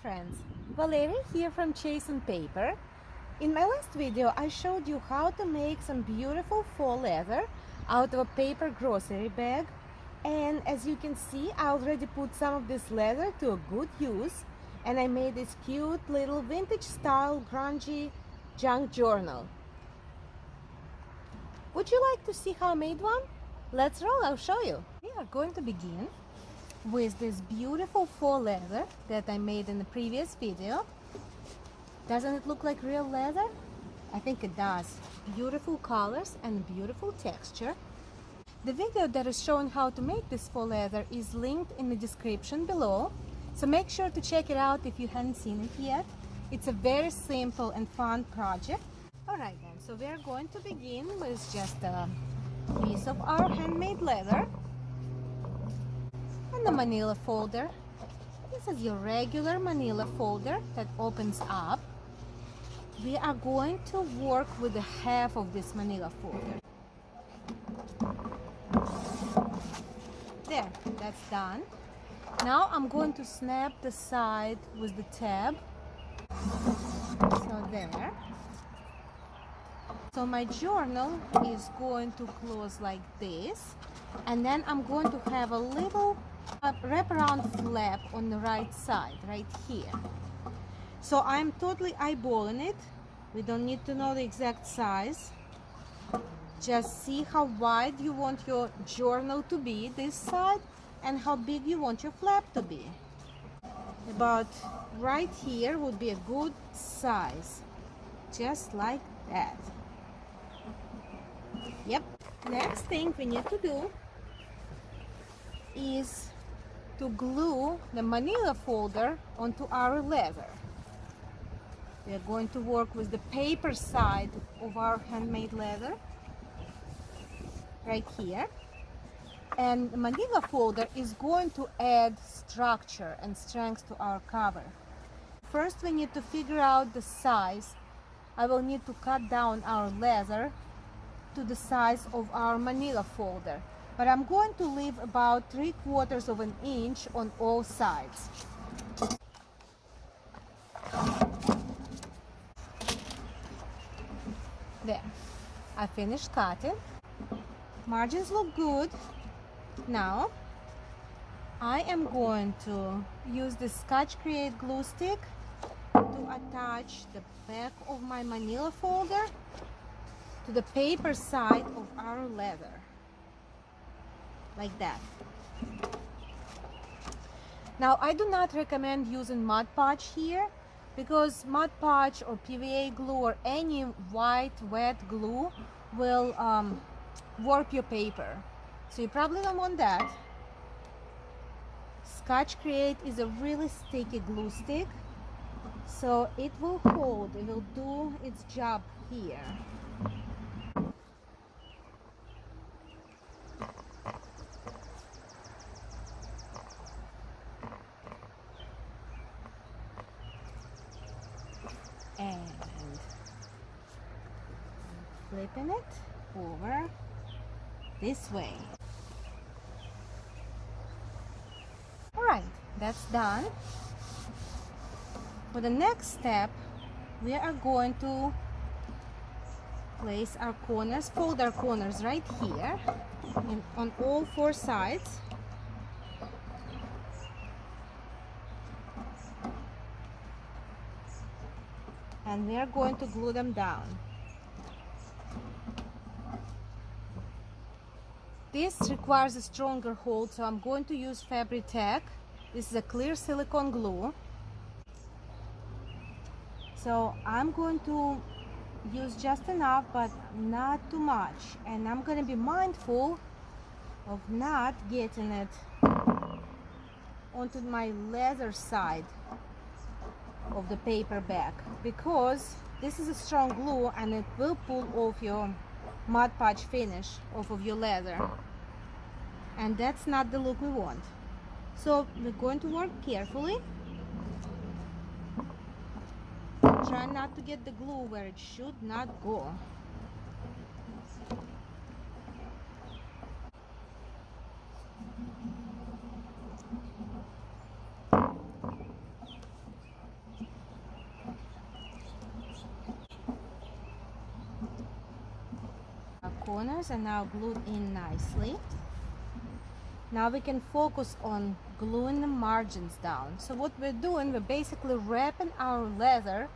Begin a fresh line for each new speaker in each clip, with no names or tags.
friends, Valerie here from Chase and Paper. In my last video I showed you how to make some beautiful faux leather out of a paper grocery bag, and as you can see I already put some of this leather to a good use, and I made this cute little vintage style grungy junk journal. Would you like to see how I made one? Let's roll, I'll show you. We are going to begin with this beautiful faux leather that I made in the previous video. Doesn't it look like real leather? I think it does. Beautiful colors and beautiful texture. The video that is showing how to make this faux leather is linked in the description below, so make sure to check it out if you haven't seen it yet. It's a very simple and fun project. Alright then, so we are going to begin with just a piece of our handmade leather and the manila folder. This is your regular manila folder that opens up. We are going to work with the half of this manila folder. There, that's done. Now I'm going to snap the side with the tab. So there. So my journal is going to close like this, and then I'm going to have a little wraparound flap on the right side, right here. So I'm totally eyeballing it. We don't need to know the exact size. Just see how wide you want your journal to be, this side, and how big you want your flap to be. About right here would be a good size, just like that. Yep. Next thing we need to do is to glue the manila folder onto our leather. We are going to work with the paper side of our handmade leather right here, and the manila folder is going to add structure and strength to our cover. First we need to figure out the size. I will need to cut down our leather to the size of our manila folder, but I'm going to leave about 3/4 of an inch on all sides. There, I finished cutting. Margins look good. Now I am going to use the Scotch Create glue stick to attach the back of my manila folder to the paper side of our leather, like that. Now I do not recommend using Mod Podge here, because Mod Podge or PVA glue or any white wet glue will warp your paper, so you probably don't want that. Scotch Create is a really sticky glue stick, so it will hold, it will do its job here. And flipping it over this way. Alright, that's done. For the next step, we are going to place our corners, fold our corners right here on all 4 sides. And we are going to glue them down. This requires a stronger hold, so I'm going to use Fabri-Tac. This is a clear silicone glue. So I'm going to use just enough, but not too much. And I'm going to be mindful of not getting it onto my leather side of the paper bag, because this is a strong glue and it will pull off your Mod Podge finish off of your leather, and that's not the look we want. So we're going to work carefully. Try not to get the glue where it should not go. corners are now glued in nicely. Now we can focus on gluing the margins down. So what we're doing, we're basically wrapping our leather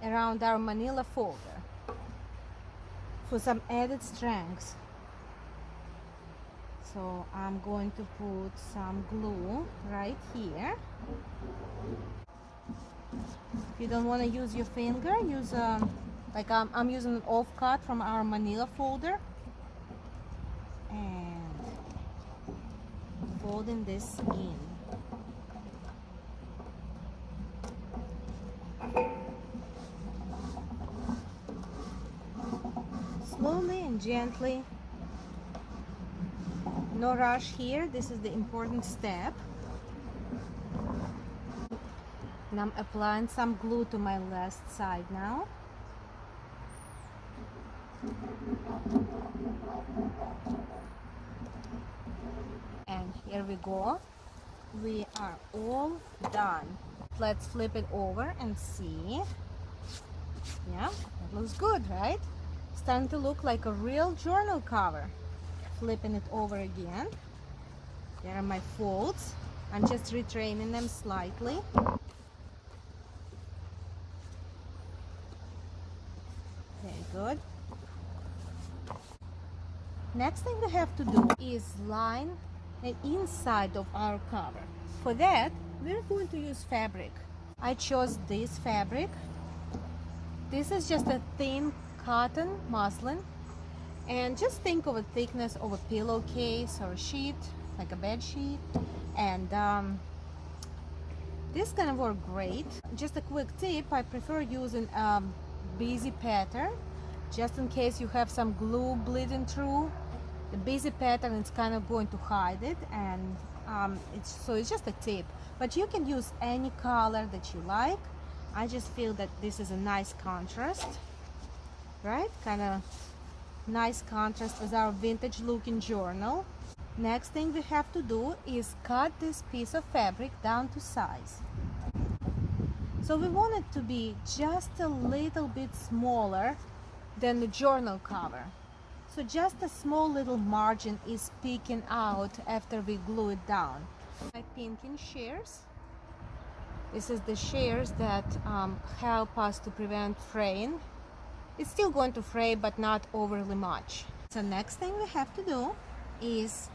around our manila folder for some added strength. So I'm going to put some glue right here. If you don't want to use your finger, use like I'm using an offcut from our manila folder and folding this in. Slowly and gently. No rush here. This is the important step. And I'm applying some glue to my left side now. And here we go. We are all done. Let's flip it over and see. Yeah, it looks good, right? It's starting to look like a real journal cover. Flipping it over again. There are my folds. I'm just retraining them slightly. Very good. Next thing we have to do is line the inside of our cover. For that, we're going to use fabric. I chose this fabric. This is just a thin cotton muslin. And just think of a thickness of a pillowcase or a sheet, like a bed sheet. And this gonna work great. Just a quick tip, I prefer using busy pattern, just in case you have some glue bleeding through. The busy pattern is kind of going to hide it, and it's just a tip. But you can use any color that you like. I just feel that this is a nice contrast, right? Kind of nice contrast with our vintage looking journal. Next thing we have to do is cut this piece of fabric down to size. So we want it to be just a little bit smaller than the journal cover. So just a small little margin is peeking out after we glue it down. My pinking shears. This is the shears that help us to prevent fraying. It's still going to fray, but not overly much. So next thing we have to do is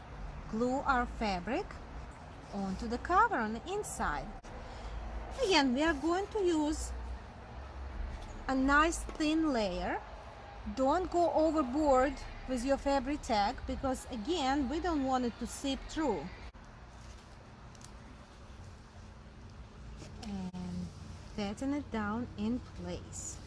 glue our fabric onto the cover on the inside. Again, we are going to use a nice thin layer. Don't go overboard with your fabric tag, because again, we don't want it to seep through. And fasten it down in place.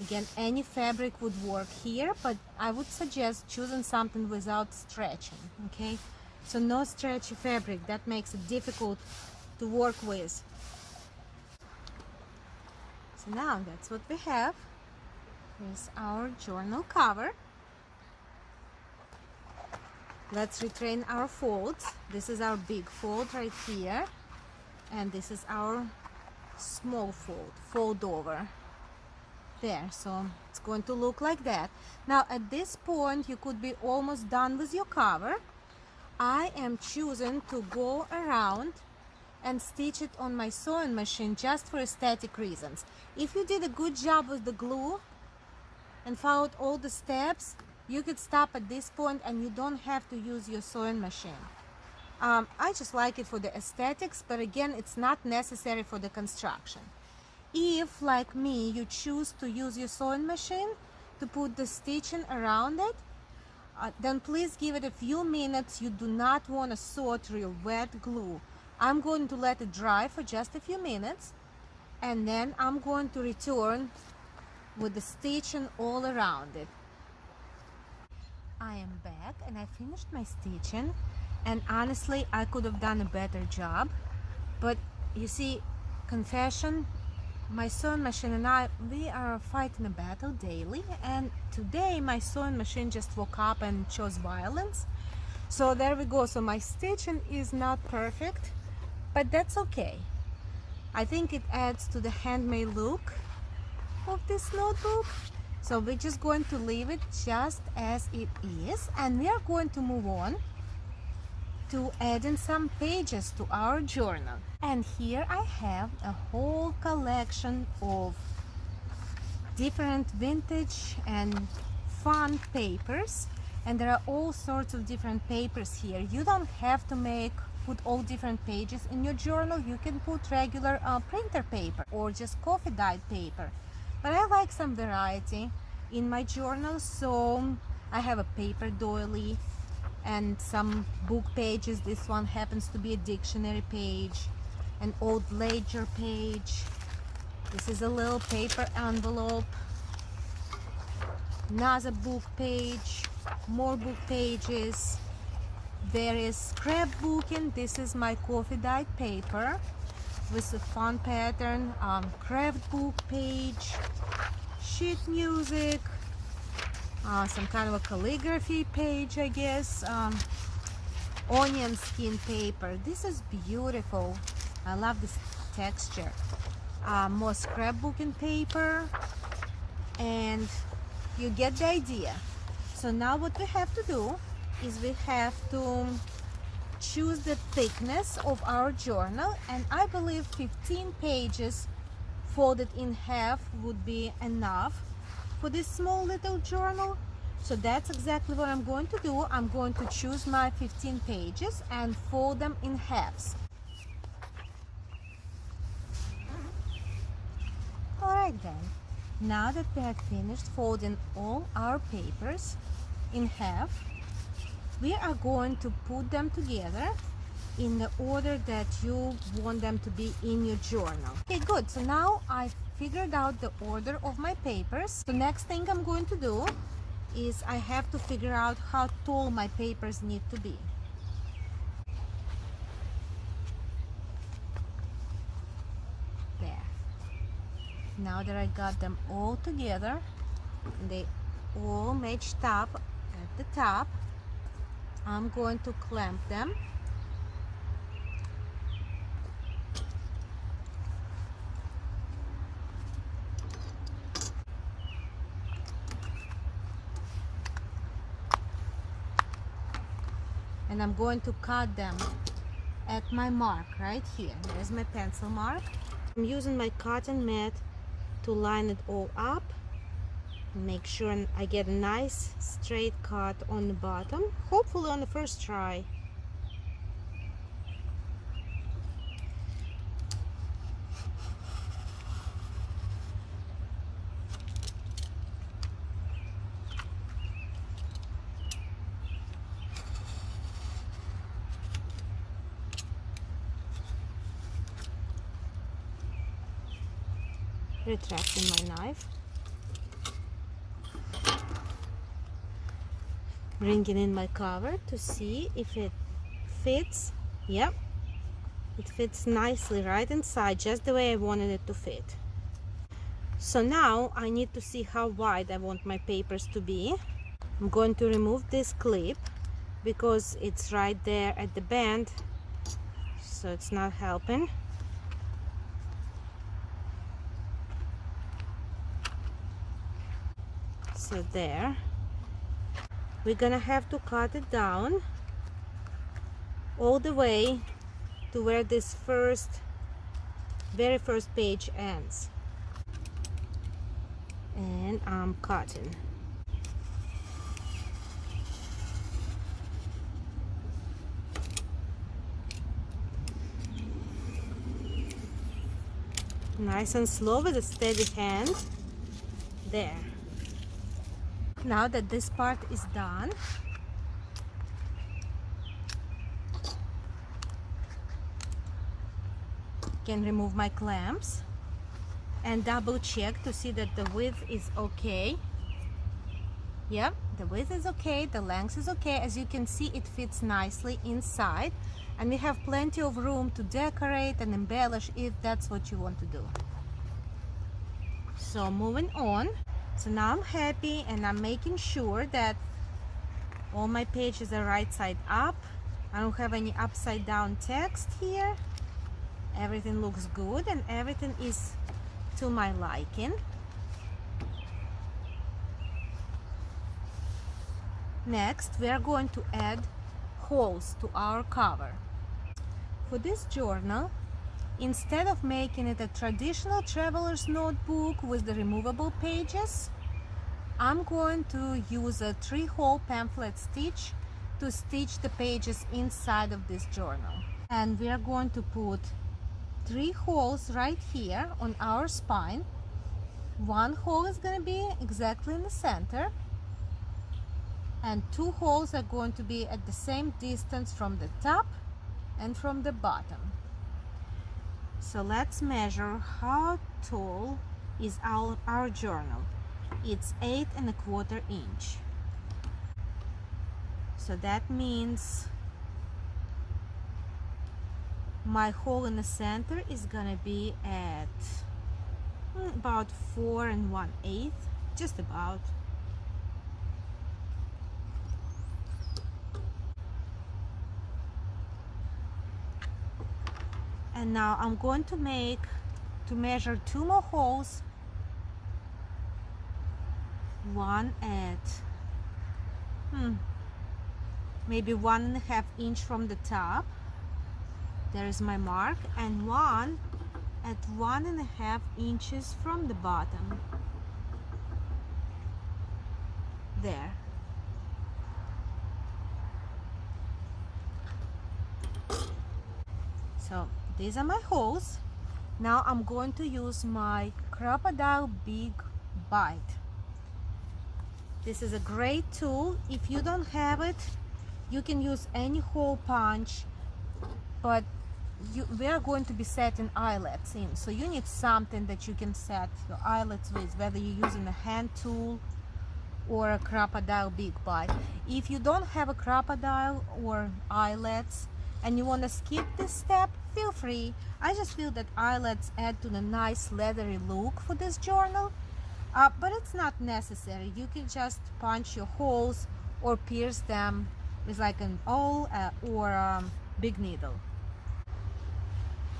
Again, any fabric would work here, but I would suggest choosing something without stretching, okay? So no stretchy fabric, that makes it difficult to work with. So now that's what we have. Here's our journal cover. Let's retrain our folds. This is our big fold right here, and this is our small fold over. There, so it's going to look like that. Now at this point you could be almost done with your cover. I am choosing to go around and stitch it on my sewing machine just for aesthetic reasons. If you did a good job with the glue and followed all the steps, you could stop at this point and you don't have to use your sewing machine. I just like it for the aesthetics, but again, it's not necessary for the construction. If, like me, you choose to use your sewing machine to put the stitching around it, then please give it a few minutes. You do not want to sew through your wet glue. I'm going to let it dry for just a few minutes, and then I'm going to return with the stitching all around it. I am back and I finished my stitching, and honestly I could have done a better job, but you see, confession, my sewing machine and I, we are fighting a battle daily, and today my sewing machine just woke up and chose violence. So there we go. So my stitching is not perfect, but that's okay. I think it adds to the handmade look of this notebook. So we're just going to leave it just as it is, and we are going to move on to adding some pages to our journal. And here I have a whole collection of different vintage and fun papers, and there are all sorts of different papers here. You don't have to put all different pages in your journal. You can put regular printer paper or just coffee dyed paper, but I like some variety in my journal, so I have a paper doily and some book pages. This one happens to be a dictionary page, an old ledger page. This is a little paper envelope, another book page, more book pages. There is scrapbooking. This is my coffee dyed paper with a fun pattern, craft book page, sheet music, some kind of a calligraphy page, I guess, onion skin paper. This is beautiful. I love this texture. More scrapbooking paper, and you get the idea. So now what we have to do is we have to choose the thickness of our journal, and I believe 15 pages folded in half would be enough for this small little journal. So that's exactly what I'm going to do. I'm going to choose my 15 pages and fold them in halves. Alright then, now that we have finished folding all our papers in half, we are going to put them together in the order that you want them to be in your journal. Okay, good. So now I figured out the order of my papers. The next thing I'm going to do is I have to figure out how tall my papers need to be. There. Now that I got them all together, they all matched up at the top, I'm going to clamp them. And I'm going to cut them at my mark right here. There's my pencil mark. I'm using my cotton mat to line it all up. Make sure I get a nice straight cut on the bottom, hopefully on the first try. Retracting my knife. Bringing in my cover to see if it fits. Yep, it fits nicely right inside, just the way I wanted it to fit. So now I need to see how wide I want my papers to be. I'm going to remove this clip because it's right there at the bend, so it's not helping. So there. We're gonna have to cut it down all the way to where this very first page ends. And I'm cutting. Nice and slow with a steady hand. There. Now that this part is done, I can remove my clamps and double check to see that the width is okay. Yep, the width is okay, the length is okay. As you can see, it fits nicely inside, and we have plenty of room to decorate and embellish if that's what you want to do. So moving on. So now I'm happy, and I'm making sure that all my pages are right side up. I don't have any upside down text here. Everything looks good and everything is to my liking. Next, we are going to add holes to our cover. For this journal, instead of making it a traditional traveler's notebook with the removable pages, I'm going to use a 3-hole pamphlet stitch to stitch the pages inside of this journal. And we are going to put 3 holes right here on our spine. 1 hole is going to be exactly in the center, and 2 holes are going to be at the same distance from the top and from the bottom. So let's measure how tall is our journal. It's 8¼ inch. So that means my hole in the center is gonna be at about 4 1/8, just about. And now I'm going to measure 2 more holes. One at maybe 1½ inch from the top. There is my mark, and one at 1½ inches from the bottom. There. So these are my holes. Now I'm going to use my Crocodile Big Bite. This is a great tool. If you don't have it, you can use any hole punch, but we are going to be setting eyelets in, so you need something that you can set your eyelets with, whether you're using a hand tool or a Crocodile Big Bite. If you don't have a crocodile or eyelets and you want to skip this step, feel free. I just feel that eyelets add to the nice leathery look for this journal, but it's not necessary. You can just punch your holes or pierce them with like an awl or a big needle.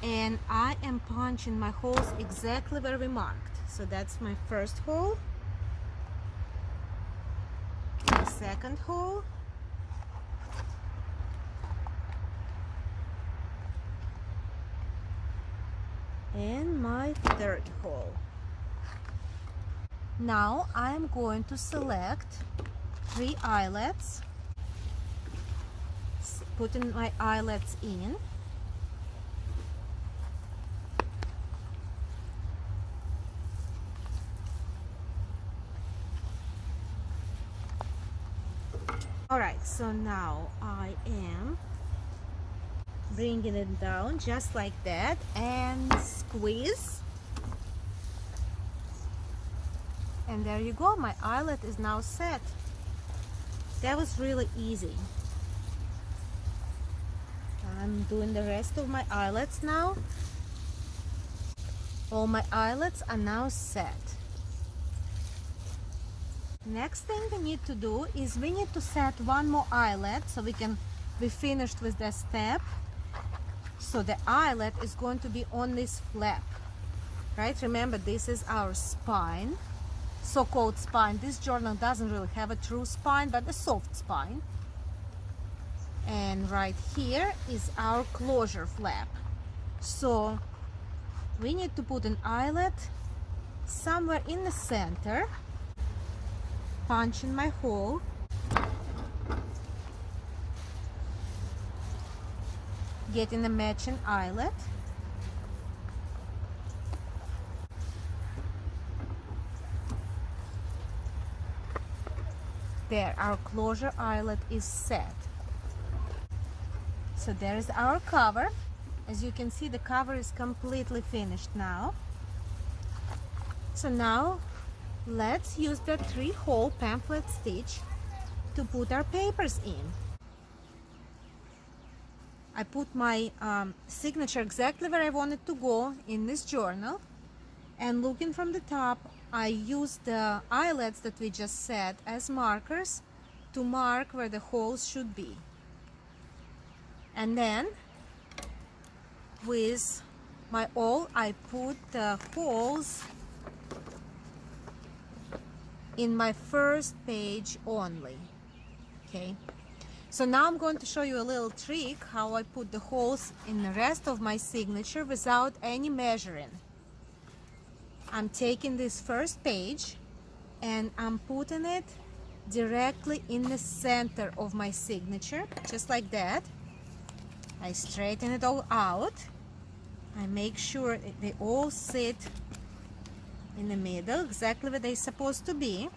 And I am punching my holes exactly where we marked. So that's my first hole, the second hole, and my third hole. Now I'm going to select 3 eyelets, putting my eyelets in. Alright, so now I am bringing it down just like that and squeeze. And there you go, my eyelet is now set. That was really easy. I'm doing the rest of my eyelets now. All my eyelets are now set. Next thing we need to do is we need to set 1 more eyelet so we can be finished with that step. So the eyelet is going to be on this flap, right? Remember, this is our spine, so-called spine. This journal doesn't really have a true spine, but a soft spine. And right here is our closure flap. So we need to put an eyelet somewhere in the center, punch in my hole, getting a matching eyelet, there, our closure eyelet is set. So there is our cover. As you can see, the cover is completely finished now. So now let's use the 3-hole pamphlet stitch to put our papers in. I put my signature exactly where I wanted to go in this journal, and looking from the top, I used the eyelets that we just set as markers to mark where the holes should be. And then with my awl, I put the holes in my first page only. Okay, so now I'm going to show you a little trick how I put the holes in the rest of my signature without any measuring. I'm taking this first page and I'm putting it directly in the center of my signature, just like that. I straighten it all out. I make sure they all sit in the middle, exactly where they're supposed to be.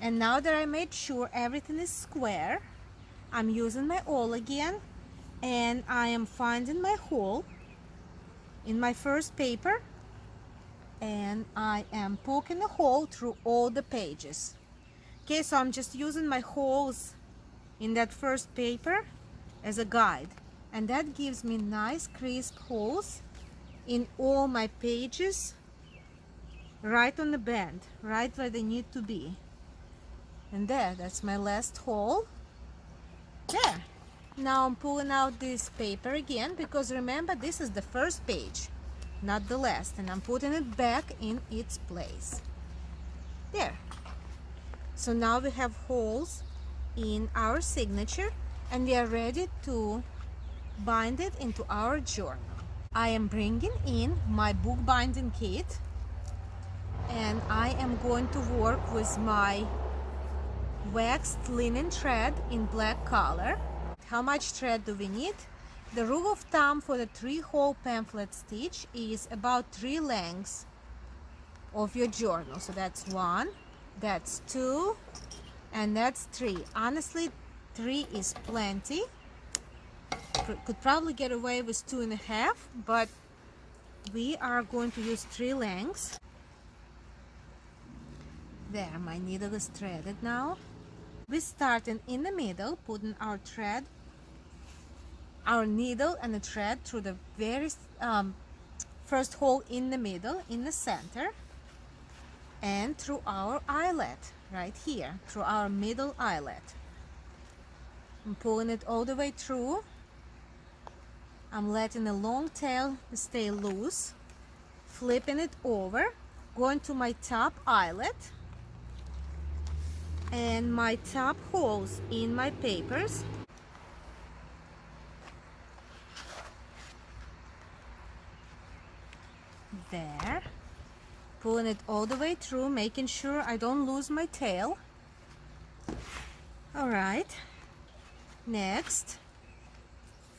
And now that I made sure everything is square, I'm using my awl again, and I am finding my hole in my first paper, and I am poking a hole through all the pages. Okay, so I'm just using my holes in that first paper as a guide, and that gives me nice crisp holes in all my pages, right on the bend, right where they need to be. And that's my last hole. There. Now I'm pulling out this paper again, because remember, this is the first page, not the last, and I'm putting it back in its place. There. So now we have holes in our signature, and we are ready to bind it into our journal. I am bringing in my bookbinding kit, and I am going to work with my waxed linen thread in black color. How much thread do we need? The rule of thumb for the 3-hole pamphlet stitch is about 3 lengths of your journal. So that's 1, that's 2, and that's 3. Honestly, 3 is plenty. Could probably get away with 2.5, but we are going to use 3 lengths. There, my needle is threaded now. We're starting in the middle, putting our thread, our needle and the thread through the very first hole in the middle, in the center, and through our eyelet, right here, through our middle eyelet. I'm pulling it all the way through. I'm letting the long tail stay loose, flipping it over, going to my top eyelet, and my top holes in my papers. There. Pulling it all the way through, making sure I don't lose my tail. Alright. Next,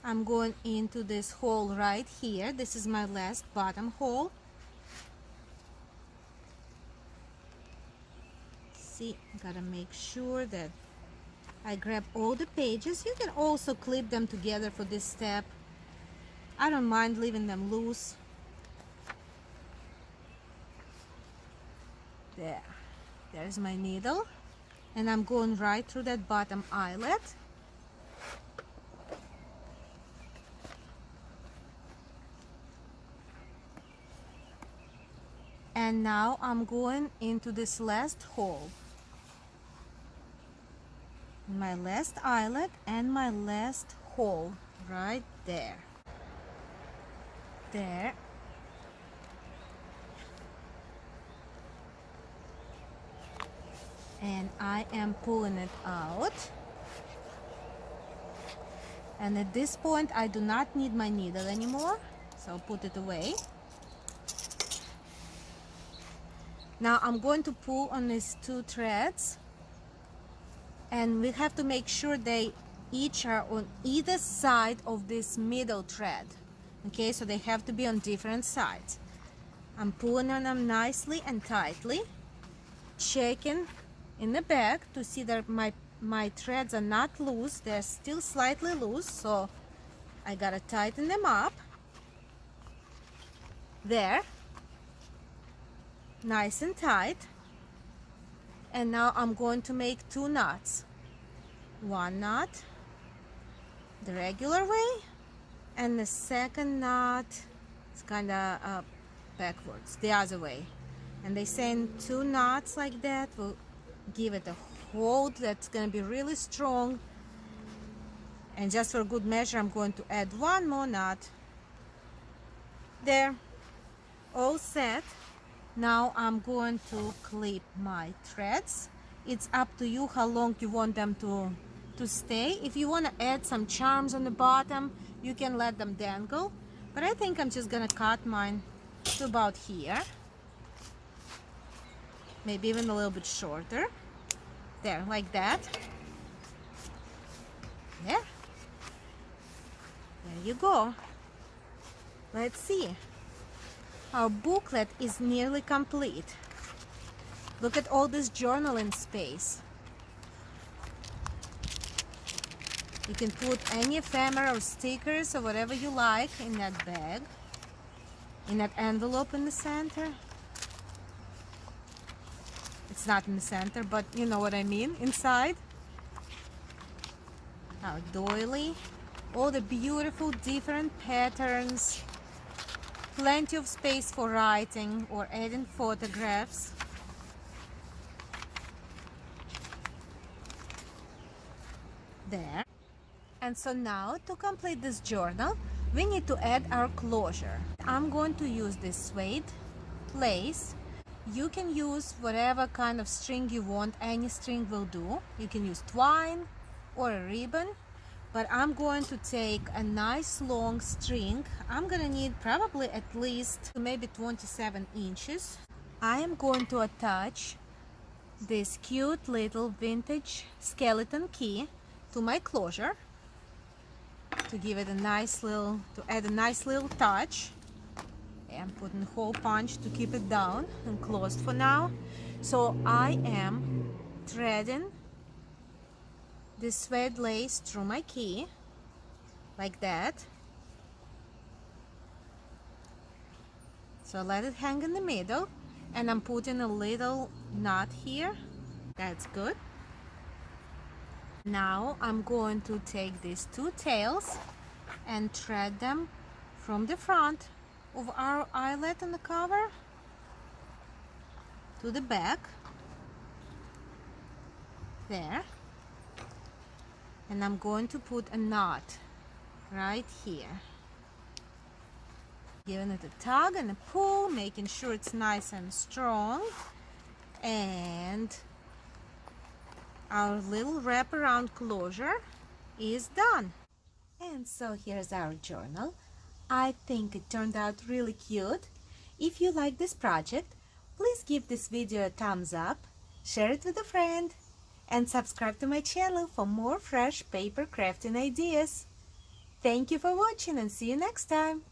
I'm going into this hole right here. This is my last bottom hole. See, gotta make sure that I grab all the pages. You can also clip them together for this step. I don't mind leaving them loose. There. There's my needle. And I'm going right through that bottom eyelet. And now I'm going into this last hole. My last eyelet and my last hole right there. There. And I am pulling it out. And at this point I do not need my needle anymore, so I'll put it away. Now I'm going to pull on these 2 threads, and we have to make sure they each are on either side of this middle thread. Okay, so they have to be on different sides. I'm pulling on them nicely and tightly, checking in the back to see that my threads are not loose. They're still slightly loose, so I gotta tighten them up. There. Nice and tight. And now I'm going to make 2 knots. 1 knot the regular way, and the second knot is kind of backwards, the other way. And they saying 2 knots like that will give it a hold that's going to be really strong. And just for good measure, I'm going to add 1 more knot. There, all set. Now I'm going to clip my threads. It's up to you how long you want them to stay. If you want to add some charms on the bottom, you can let them dangle. But I think I'm just gonna cut mine to about here. Maybe even a little bit shorter. There, like that. There. There you go. Let's see. Our booklet is nearly complete. Look at all this journaling space. You can put any ephemera or stickers or whatever you like in that bag, in that envelope in the center. It's not in the center, but you know what I mean, inside. Our doily, all the beautiful different patterns, plenty of space for writing or adding photographs. There. And so now, to complete this journal, we need to add our closure. I'm going to use this suede lace. You can use whatever kind of string you want, any string will do. You can use twine or a ribbon, but I'm going to take a nice long string. I'm gonna need probably at least maybe 27 inches. I am going to attach this cute little vintage skeleton key to my closure to give it a nice little, to add a nice little touch. I'm putting a hole punch to keep it down and closed for now. So I am threading this suede lace through my key like that. So let it hang in the middle, and I'm putting a little knot here. That's good. Now I'm going to take these two tails and thread them from the front of our eyelet on the cover to the back. There. And I'm going to put a knot right here. Giving it a tug and a pull, making sure it's nice and strong. And our little wraparound closure is done. And so here's our journal. I think it turned out really cute. If you like this project, please give this video a thumbs up, share it with a friend, and subscribe to my channel for more fresh paper crafting ideas. Thank you for watching and see you next time.